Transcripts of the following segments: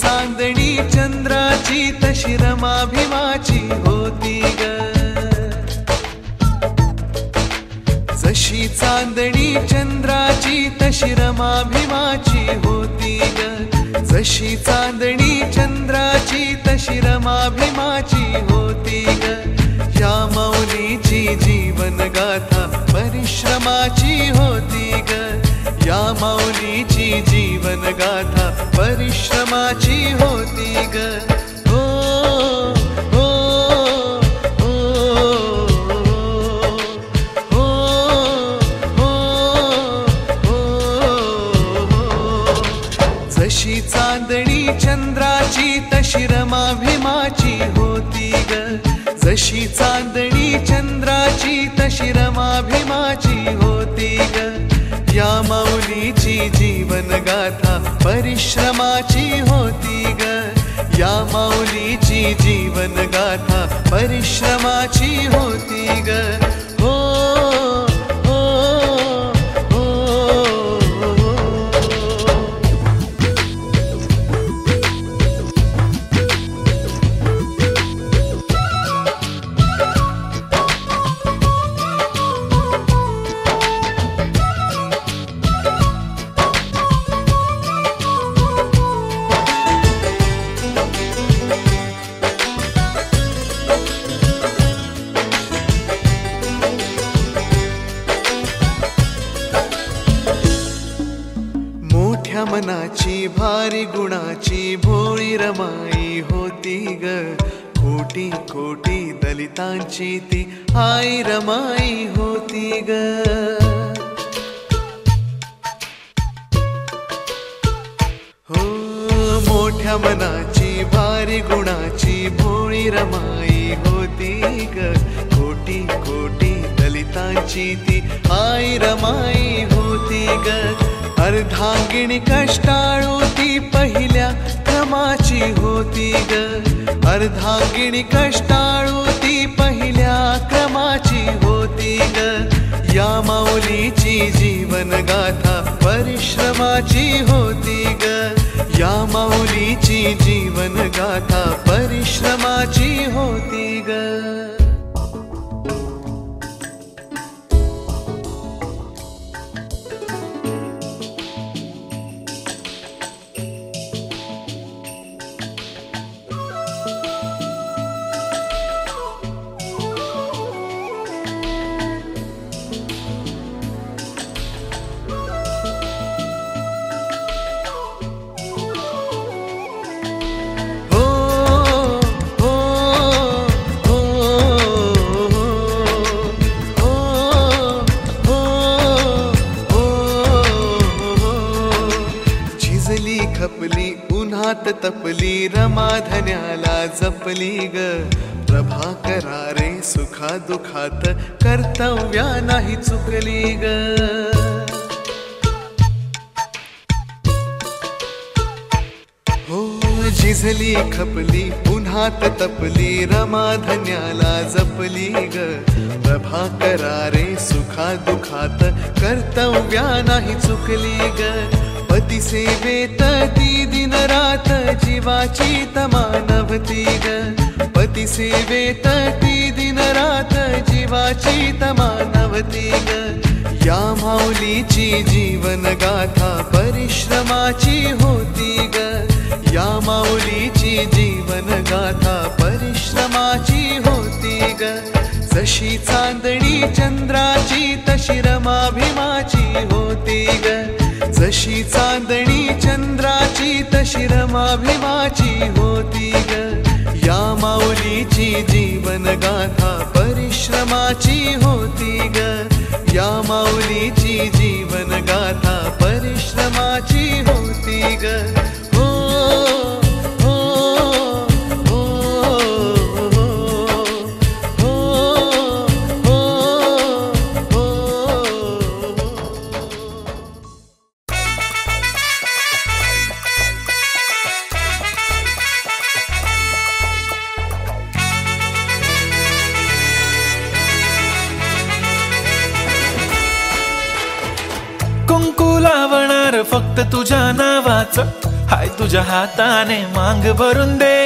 चांदणी चंद्राची तशी रमा भीमाची होती ग। जशी चांदणी चंद्राची तशी रमा भीमाची होती ग। जशी चांदणी चंद्राची तशी रमा भीमाची होती ग। या माऊलीची जीवन गाथा परिश्रमाची होती ग। या माऊलीची जीवन गाथा परिश्रमाची होती ग। हो हो हो हो हो। जशी चांदणी चंद्राची तशी रमा भीमाची होती ग। जशी चांदणी चंद्राची तशी रमा भीमाची होती ग। या माऊलीची जीवन गाथा परिश्रमाची होती ग। या माऊलीची जीवन गाथा परिश्रमाची होती ग। हो हो हो हो। मोठ्या मनाची भारी गुणाची भोळी रमाई होती ग। कोटी कोटी दलितांची ती आई रमाई होती ग। हो मोठ्या मनाची भारी गुणाची भोळी रमाई होती ग। कोटी कोटी दलितांची ती आई रमाई होती ग। अर्धांगिणी कष्टाळू ती पहिल्या क्रमाची होती ग। अर्धांगिणी कष्टाळू ती पहिल्या क्रमाची होती ग। या माऊलीची जीवन गाथा परिश्रमाची होती ग। या माऊलीची जीवन गाथा परिश्रमाची होती ग। खपली उन्हात तपली रमाधन्याला जपली ग। प्रभाकरा रे सुखा दुखात कर्तव्या नाही चुकली ग। हो झिजली खपली उन्हात तपली रमाधन्याला जपली ग। प्रभाकरा रे सुखा दुखात कर्तव्या नाही चुकली ग। पती सेवेत ती दिन रात जीवाची तमा नव्हती ग। पती सेवेत ती दिन रात जीवाची तमा नव्हती ग। या माऊलीची जीवन गाथा परिश्रमाची होती ग। या माऊलीची जीवन गाथा परिश्रमाची होती ग। जशी चांदणी चंद्राची तशी रमा भीमाची होती ग। जशी चांदणी चंद्राची तशी रमा भीमाची होती ग। या माऊलीची जीवन गाथा परिश्रमाची होती ग। या माऊलीची जीवन गाथा परिश्रमाची होती ग। हो हो हो हो हो हो हो। कुंकू लावणार फक्त तुझ्या नावाचं, हाय तुझ्या हाताने मांग भरून दे,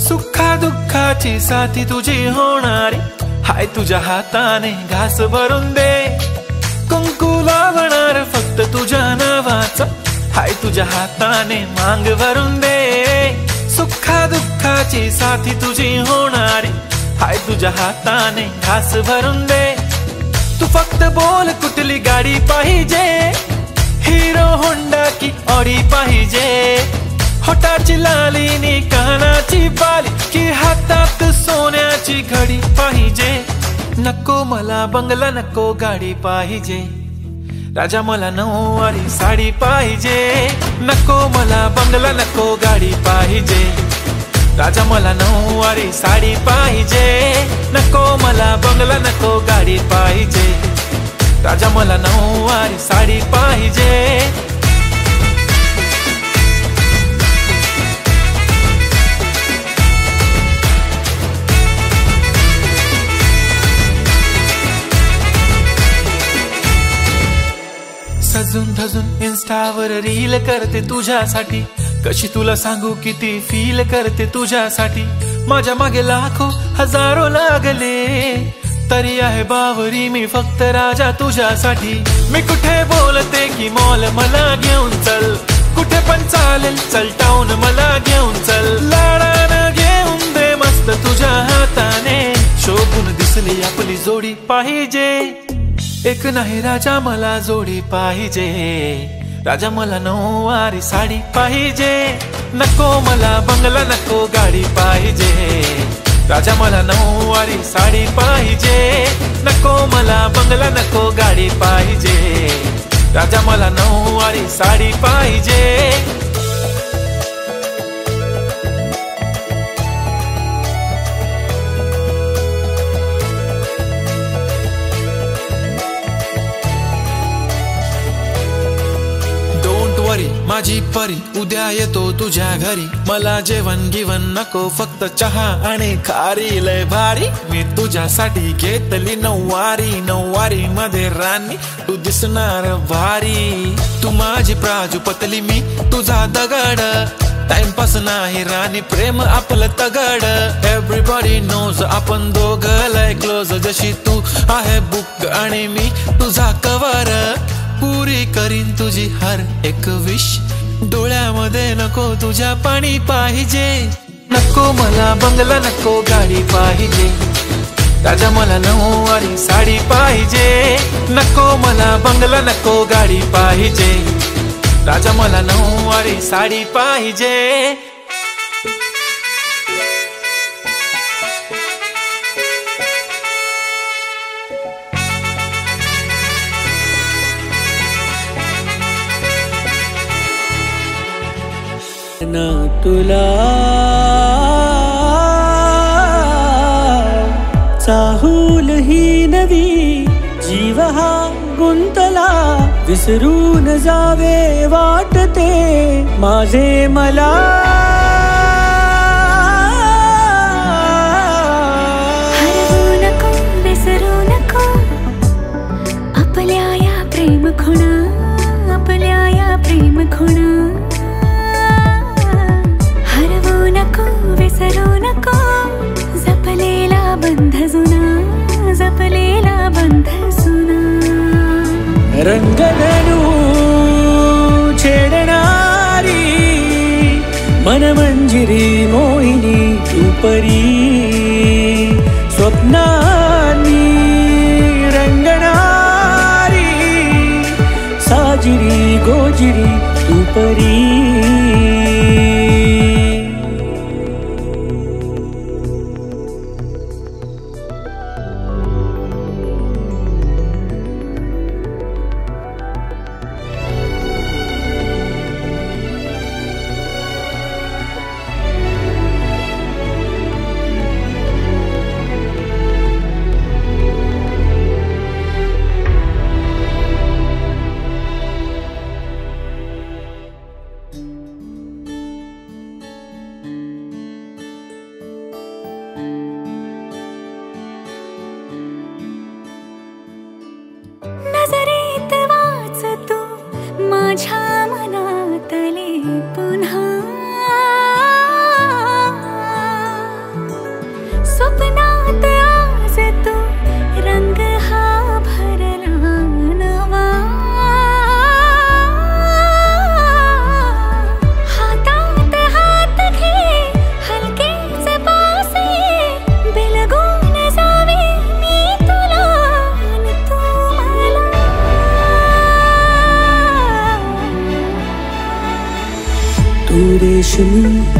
सुखा दुःखाची साथी तुझी होणारी, हाय तुझ्या हाताने घास भरून दे, कुंकू लावणार फक्त तुझ्या नावाचा, हाय तुझ्या हाताने मांग भरून दे, सुखा दुःखाची साथी तुझी होणारी, हाय तुझ्या हाताने घास भरून दे. तू फक्त बोल कुठली गाडी पाहिजे, हिरो होंडा की ऑडी पाहिजे, होटाची लाली नी कानाची बाली की हातात सोन्याची घडी पाहिजे. नको मला बंगला नको गाडी पाहिजे, राजा मला नऊवारी साडी पाहिजे. नको मला बंगला नको गाडी पाहिजे, राजा मला नऊवारी साडी पाहिजे. नको मला बंगला नको गाडी पाहिजे, राजा मला नऊवारी साडी पाहिजे. सजून धजून इन्स्टावर रील करते तुझ्यासाठी, कशी तुला सांगू किती फील करते तुझ्यासाठी. माझ्या मागे लाखो हजारो लागले, तरी आहे बावरी मी फक्त राजा तुझ्यासाठी. मी कुठे बोलते की मॉल मला घेऊन चल, कुठे पण चालेल चल टाऊन मला घेऊन चल. लाडानं घेऊन दे मस्त तुझ्या हाताने, शोभून दिसली आपली जोडी पाहिजे. एक नाही राजा मला जोडी पाहिजे, राजा मला नऊवारी साडी पाहिजे. नको मला बंगला नको गाडी पाहिजे, राजा मला नऊवारी साडी पाहिजे. नको मला बंगला नको गाडी पाहिजे, राजा मला नऊवारी साडी पाहिजे. माझी परी उद्या येतो तुझ्या घरी, मला जेवण गिवण नको फक्त चहा आणि खारी लय भारी. मी तुझ्यासाठी घेतली नऊवारी, नऊवारी मध्ये राणी तू दिसणार भारी. तू माझी प्राजूपतली मी तुझा दगड, टाइमपास नाही राणी प्रेम आपलं तगड. एव्हरीबॉडी नोज आपण दोघं लय क्लोज, जशी तू आहे बुक आणि मी तुझा कवर. पुरी करीन तुझी हर एक विश, डोळ्यामध्ये नको तुझ्या पाणी पाहिजे. नको मला बंगला नको गाडी पाहिजे, राजा मला नऊवारी साडी पाहिजे. नको मला बंगला नको गाडी पाहिजे, राजा मला नऊवारी साडी पाहिजे. ना तुला चाहूल ही नवी, जीव हा गुंतला, विसरून जावे वाटते माझे मला. हरवू नको विसरू नको आपल्या या प्रेम खुणा, आपल्या या प्रेम खुणा. विसरू नको जपलेला बंध जुना, जपलेला बंध जुना. रंगधनू छेडणारी मनमंजिरी मोहिनी तू परी, स्वप्नांनी रंगणारी साजिरी गोजिरी तू परी.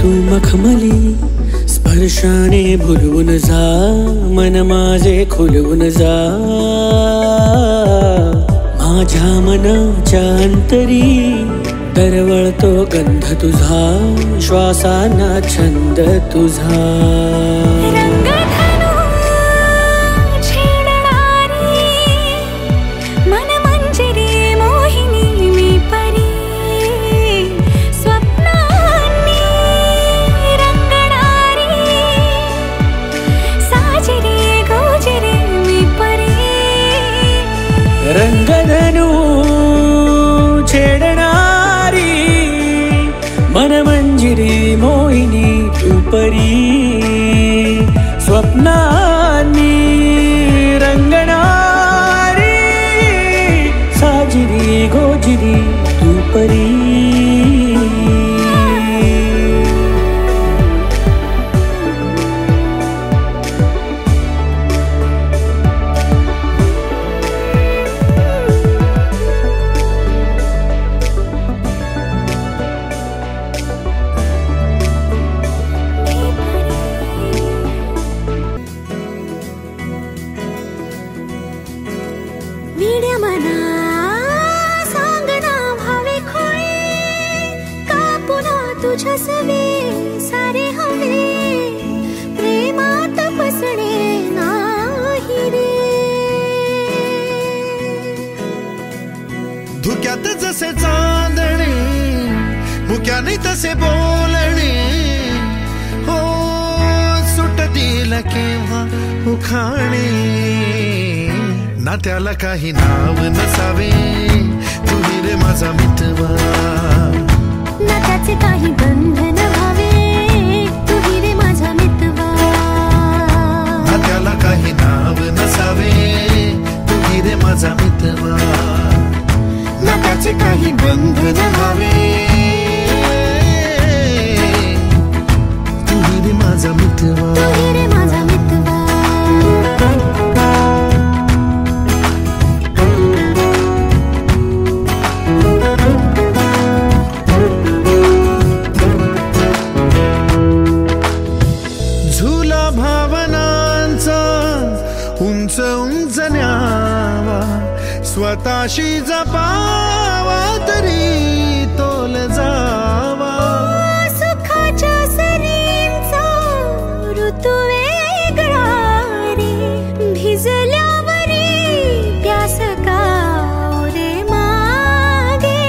तू मखमली स्पर्शाने भुलवून जा मन माझे खुलवून जा माझ्या मनाच्या अंतरी दरवळतो गंध तुझा श्वासांना छंद तुझा रंगधनु छेडणारी मनमंजिरी मोहिनी मी परी स्वप्नांनी रंगणारी साजिरी गोजिरी मी परी रंगधनु छेडणारी मनमंजिरी मोहिनी तू परी स्वप्नांनी रंगणारी साजिरी गोजिरी तू परी विड्या मना सांगना भावे खोळे कापुना तुझ्या सवे सारे हवे प्रेमात फसणे नाही रे धुक्यात जसे चांदणे मुक्याने तसे बोलणे हो सुटतील केव्हा उखाणे ना त्याला काही नाव नसावे तुही रे माझा मितवा ना त्याचे काही बंधन व्हावे तुही रे माझा मितवा ना त्याला काही नाव नसावे तुही रे माझा मितवा ना त्याचे काही बंधन व्हावे तुही रे माझा मितवा तुही रे माझा मितवा उंच उंच न्यावा स्वतःशी जपावा तरी तोल जावा सुखाच्या सरींचा ऋतू वेगळा रे भिजल्यावरी प्यास का रे मागे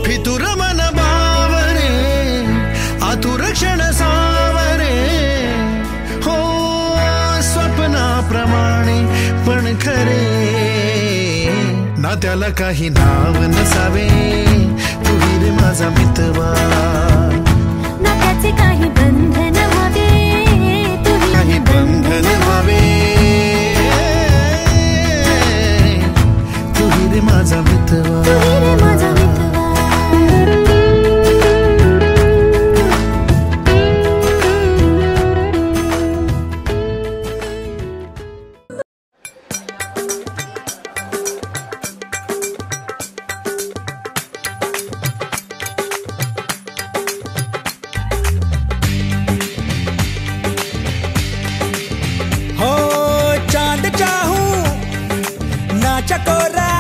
फितुर मन बावरे आतुर क्षण सावरे हो स्वप्नाप्रमाणे पण खरे ना त्याला काही नाव नसावे तुही रे माझा मितवा ना त्याचे काही बंधन व्हावे तुही काही बंधन व्हावे तुही रे माझा मितवा तुही रे माझा मितवा चकोरा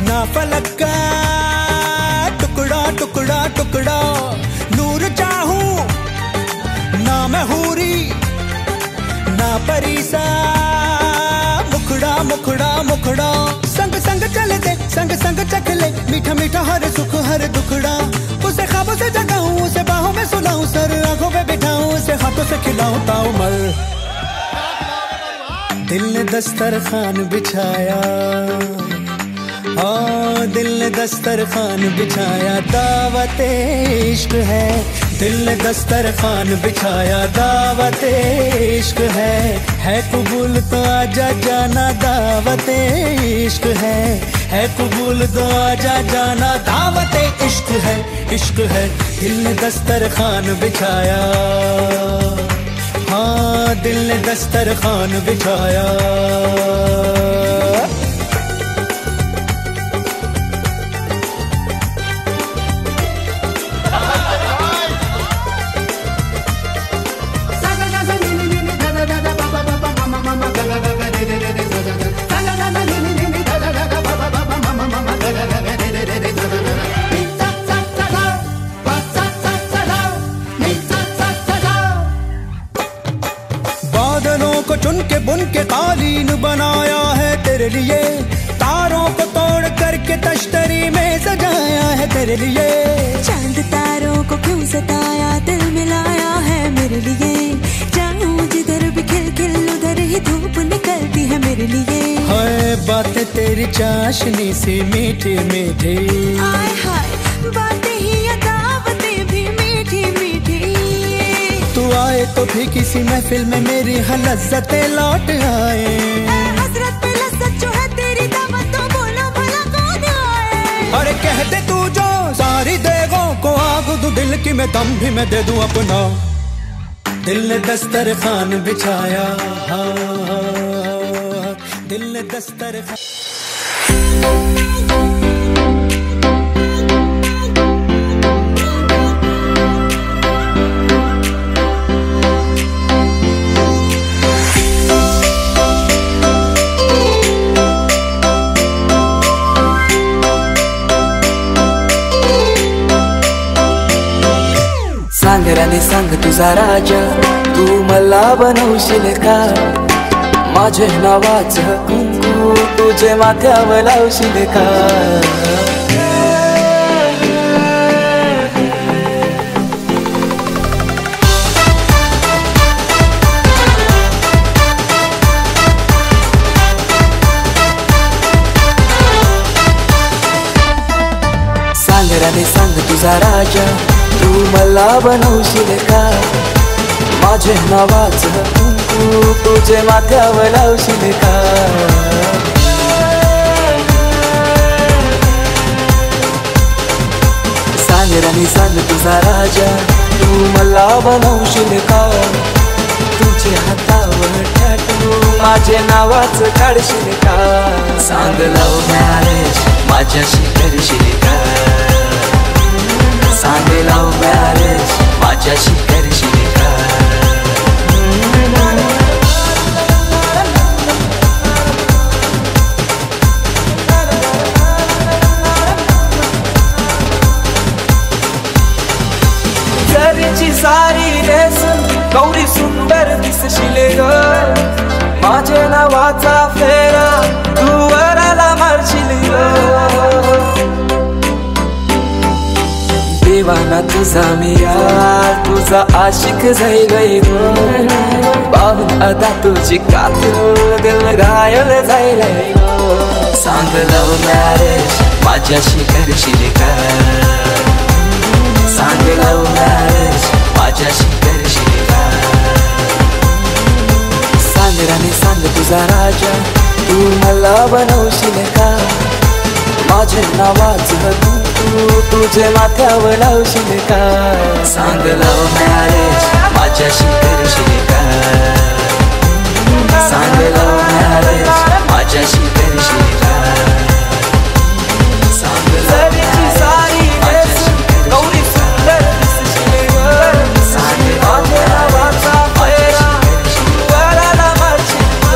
ना फलक का टुकड़ा टुकड़ा टुकड़ा नूर चाहूं ना मैं हूरी ना परीसा मुखड़ा मुखड़ा मुखड़ा संग संग चले दे संग संग चख ले मीठा मीठा हर सुख हर दुखड़ा उसे ख्वाबों से जगाऊं उसे बाहों में सुलाऊं सर आंखों पे बिठाऊं उसे हाथों से खिलाऊं ताऊ मल दिल ने दस्तरखान बिछाया दिल ने दस्तरखान बिछाया दावत इश्क है दिल ने दस्तरखान बिछाया दावत इश्क है कबूल तो आजा जाना दावत इश्क है कबूल तो आजा जाना दावत इश्क है दिल ने दस्तरखान बिछाया दिल ने दस्तरखान बिछाया के बुन के कालीन बनाया है तेरे लिए, तारों को तोड़ करके तश्तरी में सजाया है तेरे लिए। चांद तारों को क्यों सताया, दिल मिलाया है मेरे लिए। जाऊं जिधर भी खिल खिल उधर ही धूप निकलती है मेरे लिए। हाय बातें तेरी चाशनी सी मीठी मीठी, हाय हाय बातें ही या दावतें भी मीठी मीठी। तू आए तो भी किसी महफिल में मेरी लज्जतें लौट आए। हसरत पे लज्जत जो है तेरी दावत, तो बोलो भला कौन आए। अरे कह दे तू जो सारी देगों को आग दू दिल की, मैं दम भी मैं दे दूं अपना। दिल ने दस्तरखान बिछाया, दिल ने दस्तरखान। सांग राणी सांग तुझा राजा, तू मला बनवशील का? माझे नावाचं कुंकू तुझे माथ्यावर लावशील का? सांग राणी सांग तुझा राजा, तू मला बनवशील का? माझे नावाचं कुंकू तुझे माथ्यावर लावशील का? सांग राणी सांग तुझा राजा, तू मला बनवशील का? तुझे हातावर टॅटू माझे नावाचं काढशील का? सांग लव्ह मॅरेज माझ्याशी करशील का? सांग लव्ह मॅरेज माझ्याशी करशील का? घरची सारी नेसून गौरी सुंदर दिसशील ग. माझ्या नावाचा फेरा तू वराला मारशील ग. देवाना तुझा मी यार, तुझा आशिक जाई गई ग. पाहून अदा तुझी कातू दिल घायल जाईल ग. सांग लव्ह मॅरेज माझ्याशी करशील का? सांग लव्ह मॅरेज माझ्याशी करशील का? सांग राणी सांग तुझा राजा, तू मला बनवशील का? माझे नावाचं तू तुझे माथ्यावर लावशील का? सांग लव्ह मॅरेज माझ्याशी करशील का? सांग लव्ह मॅरेज माझ्याशी करशील का? सांग लव्ह सारी गौरी सुंदर दिसशील ग. सांग माझ्या नावाचा फेरा वराला मारशील ग.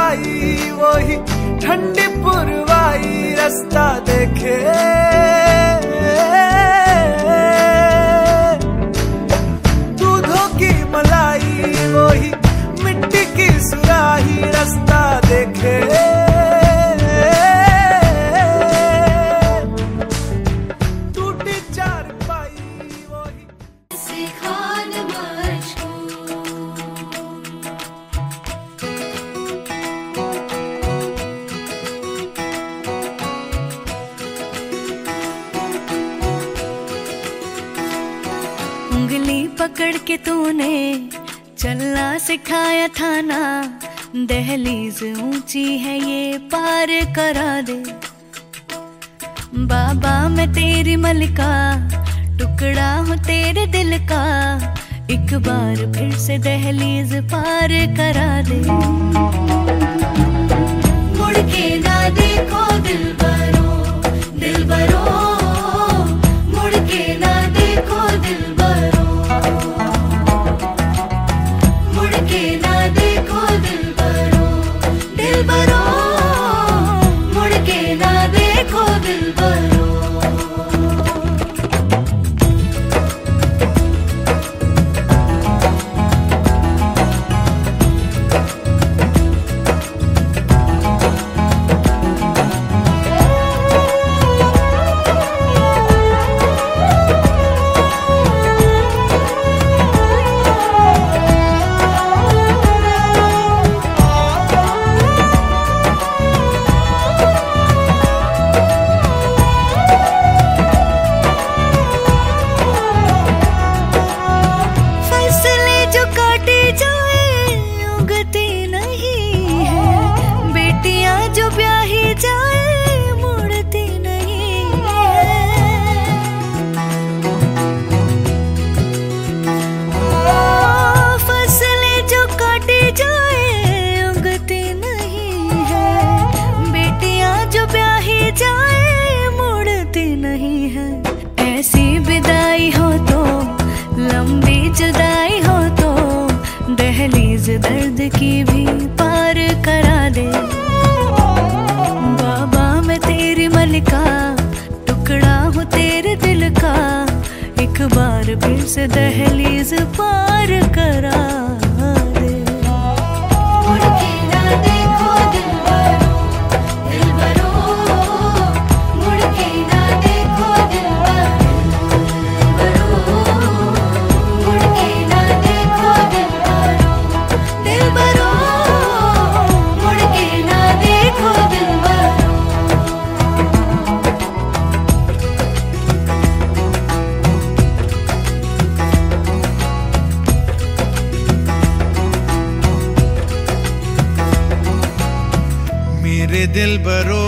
आई वही ठंडी पुरवाई रास्ता देखे, दूधों की मलाई वही मिट्टी की सुराही रास्ता देखे, टूटी चारपाई वही सिखान मुझको। उंगली पकड़ के तूने चलना सिखाया था ना, दहलीज ऊंची है ये पार करा दे। बाबा मैं तेरी मलिका, टुकड़ा हूँ तेरे दिल का, एक बार फिर से दहलीज पार करा दे। मुड़ के ना देखो दिलबरो, दिलबरो, मुड़ के ना देखो दिलबरो, मुड़ के ना देखो दिलबरो, दिलबरो, मुड़ के ना देखो दिलबरो। दर्द की भी पार करा दे। बाबा मैं तेरी मलिका, टुकड़ा हूँ तेरे दिल का, एक बार फिर से दहलीज पार करा दे। मुड़ के ना देखो दिलबरो, दिलबरो, मुड़ के ना देखो दिलबरो, मुड़ के ना देखो दिलबरो, दिलबरो, मुड़ के ना देखो दिलबरो। मेरे दिलबरो